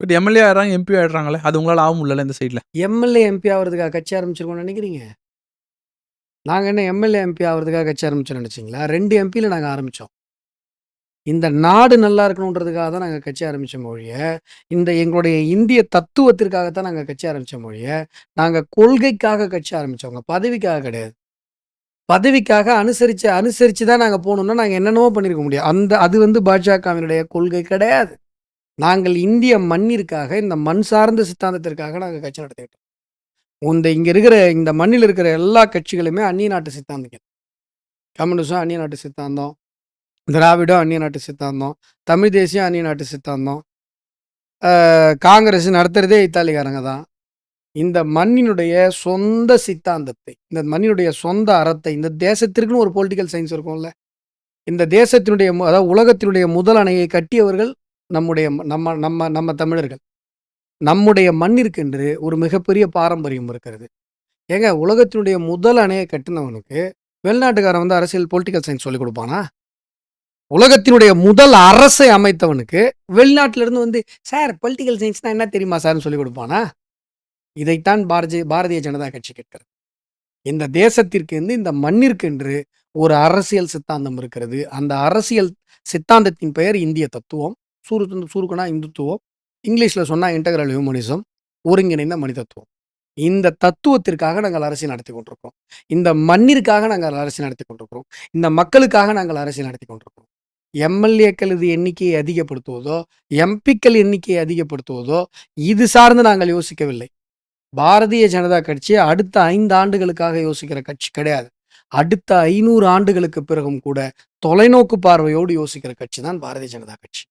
But MLA ஆயிடுறாங்க, MP ஆயிடுறாங்களே. அது உங்களால ஆக முடியல இந்த சைட்ல. எம்எல்ஏ, எம்பி ஆவறதுக்காக கட்சி ஆரம்பிச்சிருக்கோம்னு நினைக்கிறீங்க? நாங்க என்ன எம்எல்ஏ, எம்பி ஆவறதுக்காக கட்சி ஆரம்பிச்சோம்னு நினைச்சீங்களா? 2 எம்பில நாங்க ஆரம்பிச்சோம். இந்த நாடு நல்லா இருக்கணுன்றதுக்காக தான் நாங்க கட்சி ஆரம்பிச்சோமே ஒழிய, இந்த எங்களுடைய இந்திய தத்துவத்திற்காக தான் நாங்க கட்சி ஆரம்பிச்சோமே ஒழிய, நாங்க கொள்கைக்காக கட்சி ஆரம்பிச்சவங்க. பதவிக்காக கிடையாது. பதவிக்காக அனுசரிச்சு தான் நாங்க போணும்னா, நாங்க என்னென்னவோ பண்ணியிருக்க முடியும். அது பாஜகவினுடைய கொள்கை கிடையாது. நாங்கள் இந்திய மண்ணிற்காக, இந்த மண் சார்ந்த சித்தாந்தத்திற்காக நாங்க கட்சி நடத்திக்கிட்டோம். இங்க இருக்கிற இந்த மண்ணில் இருக்கிற எல்லா கட்சிகளுமே அந்நிய நாட்டு சித்தாந்திகள். கம்யூனிசம் அந்நிய நாட்டு சித்தாந்தம், திராவிடம் அந்நிய நாட்டு சித்தாந்தம், தமிழ் தேசியம் அந்நிய நாட்டு சித்தாந்தம், காங்கிரஸ் நடத்துறதே இத்தாலிக்காரங்க தான். இந்த மண்ணினுடைய சொந்த சித்தாந்தத்தை, இந்த மண்ணினுடைய சொந்த அறத்தை, இந்த தேசத்திற்குன்னு ஒரு பொலிட்டிக்கல் சயின்ஸ் இருக்கும்ல. இந்த தேசத்தினுடைய அதாவது உலகத்தினுடைய முதல் அணையை கட்டியவர்கள் நம்முடைய நம்ம நம்ம நம்ம தமிழர்கள். நம்முடைய மண்ணிற்கென்று ஒரு மிகப்பெரிய பாரம்பரியம் இருக்கிறது. ஏங்க உலகத்தினுடைய முதல் அணையை கட்டினவனுக்கு வெளிநாட்டுக்காரன் வந்து அரசியல் பொலிட்டிக்கல் சயின்ஸ் சொல்லிக் கொடுப்பானா? உலகத்தினுடைய முதல் அரசை அமைத்தவனுக்கு வெளிநாட்டிலிருந்து வந்து சார் பொலிட்டிக்கல் சயின்ஸ்னா என்ன தெரியுமா சார்னு சொல்லிக் கொடுப்பானா? இதைத்தான் பாரதிய ஜனதா கட்சி கேட்கிறது. இந்த தேசத்திற்கென்று, இந்த மண்ணிற்கென்று ஒரு அரசியல் சித்தாந்தம் இருக்கிறது. அந்த அரசியல் சித்தாந்தத்தின் பெயர் இந்திய தத்துவம். சுருக்குனா இந்துத்துவம், இங்கிலீஷ்ல சொன்னா இன்டெக்ரல் ஹியூமனிசம், ஒருங்கிணைந்த மனிதத்துவம். இந்த தத்துவத்திற்காக நாங்கள் அரசியல் நடத்தி கொண்டிருக்கிறோம். இந்த மண்ணிற்காக நாங்கள் அரசியல் நடத்தி கொண்டிருக்கிறோம். இந்த மக்களுக்காக நாங்கள் அரசியல் நடத்தி கொண்டிருக்கிறோம். எம்எல்ஏக்கள் எண்ணிக்கையை அதிகப்படுத்துவதோ, எம்பிக்கள் எண்ணிக்கையை அதிகப்படுத்துவதோ, இது சார்ந்து நாங்கள் யோசிக்கவில்லை. பாரதிய ஜனதா கட்சி அடுத்த 5 ஆண்டுகளுக்காக யோசிக்கிற கட்சி கிடையாது. அடுத்த 500 ஆண்டுகளுக்கு பிறகும் கூட தொலைநோக்கு பார்வையோடு யோசிக்கிற கட்சி தான் பாரதிய ஜனதா கட்சி.